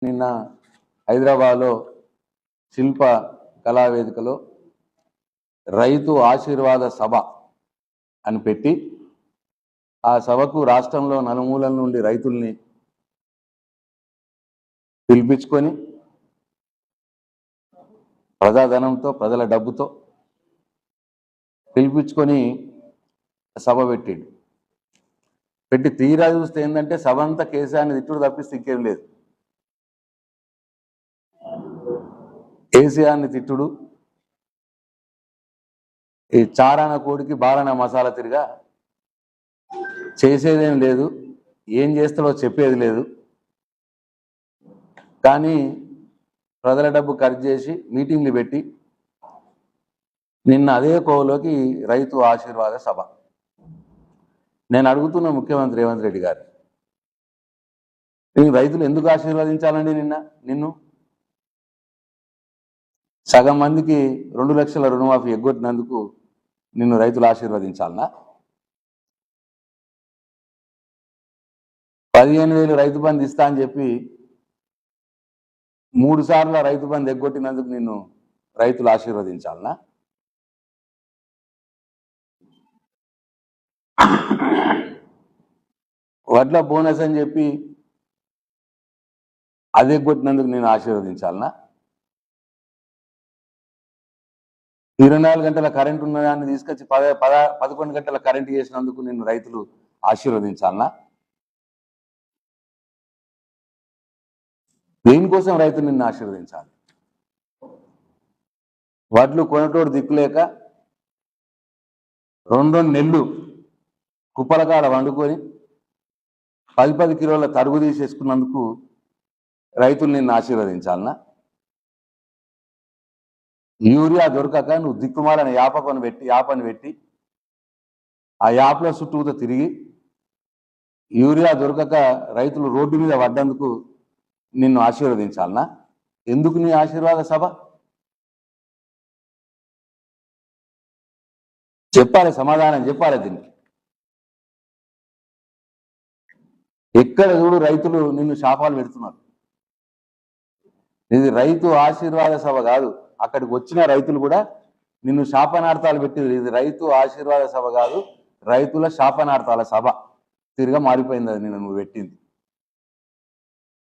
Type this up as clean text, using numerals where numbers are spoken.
నిన్న హైదరాబాద్లో శిల్ప కళావేదికలో రైతు ఆశీర్వాద సభ అని పెట్టి ఆ సభకు రాష్ట్రంలో నలుమూలల నుండి రైతుల్ని పిలిపించుకొని ప్రజాధనంతో ప్రజల డబ్బుతో పిలిపించుకొని సభ పెట్టి తీరా చూస్తే ఏంటంటే సభ అంతా కేసీఆర్ని తిట్టుడు తప్పిస్తే ఇంకేం లేదు. కేసీఆర్ని తిట్టుడు, ఈ చారాన కోడికి బారాన మసాలా తిరిగా చేసేదేం లేదు, ఏం చేస్తాడో చెప్పేది లేదు. కానీ ప్రజల డబ్బు ఖర్చు చేసి మీటింగ్లు పెట్టి నిన్న అదే కోవలోకి రైతు ఆశీర్వాద సభ. నేను అడుగుతున్న ముఖ్యమంత్రి రేవంత్ రెడ్డి గారు, నేను రైతులు ఎందుకు ఆశీర్వదించాలండి? నిన్ను సగం మందికి 2 లక్షల రుణమాఫీ ఎగ్గొట్టినందుకు నిన్ను రైతులు ఆశీర్వదించాలనా? 15,000 రైతు బంధు ఇస్తా అని చెప్పి 3 సార్లు రైతు బంధు ఎగ్గొట్టినందుకు నిన్ను రైతులు ఆశీర్వదించాలనా? వడ్ల బోనస్ అని చెప్పి అది ఎగ్గొట్టినందుకు నేను ఆశీర్వదించాలనా? 24 గంటల కరెంట్ ఉన్నదాన్ని తీసుకొచ్చి 11 గంటల కరెంట్ చేసినందుకు నిన్ను రైతులు ఆశీర్వదించాలనా? దేనికోసం రైతులు నిన్ను ఆశీర్వదించాలి? వడ్లు కొనటోడు దిక్కులేక 2 నెలలు కుప్పలకాడ వండుకొని 10 కిలోల తరుగు తీసేసుకున్నందుకు రైతులు నిన్ను ఆశీర్వదించాలనా? యూరియా దొరకక నువ్వు దిక్కుమాలని యాపని పెట్టి ఆ యాప్ల చుట్టూతో తిరిగి యూరియా దొరకక రైతులు రోడ్డు మీద పడ్డందుకు నిన్ను ఆశీర్వదించాలనా? ఎందుకు నీ ఆశీర్వాద సభ? చెప్పాలి, సమాధానం చెప్పాలి దీనికి. ఎక్కడ చూడు రైతులు నిన్ను శాపాలు పెడుతున్నారు. ఇది రైతు ఆశీర్వాద సభ కాదు. అక్కడికి వచ్చిన రైతులు కూడా నిన్ను శాపనార్థాలు పెట్టింది. ఇది రైతు ఆశీర్వాద సభ కాదు, రైతుల శాపనార్థాల సభ తిరిగా మారిపోయింది అది నిన్ను నువ్వు పెట్టింది.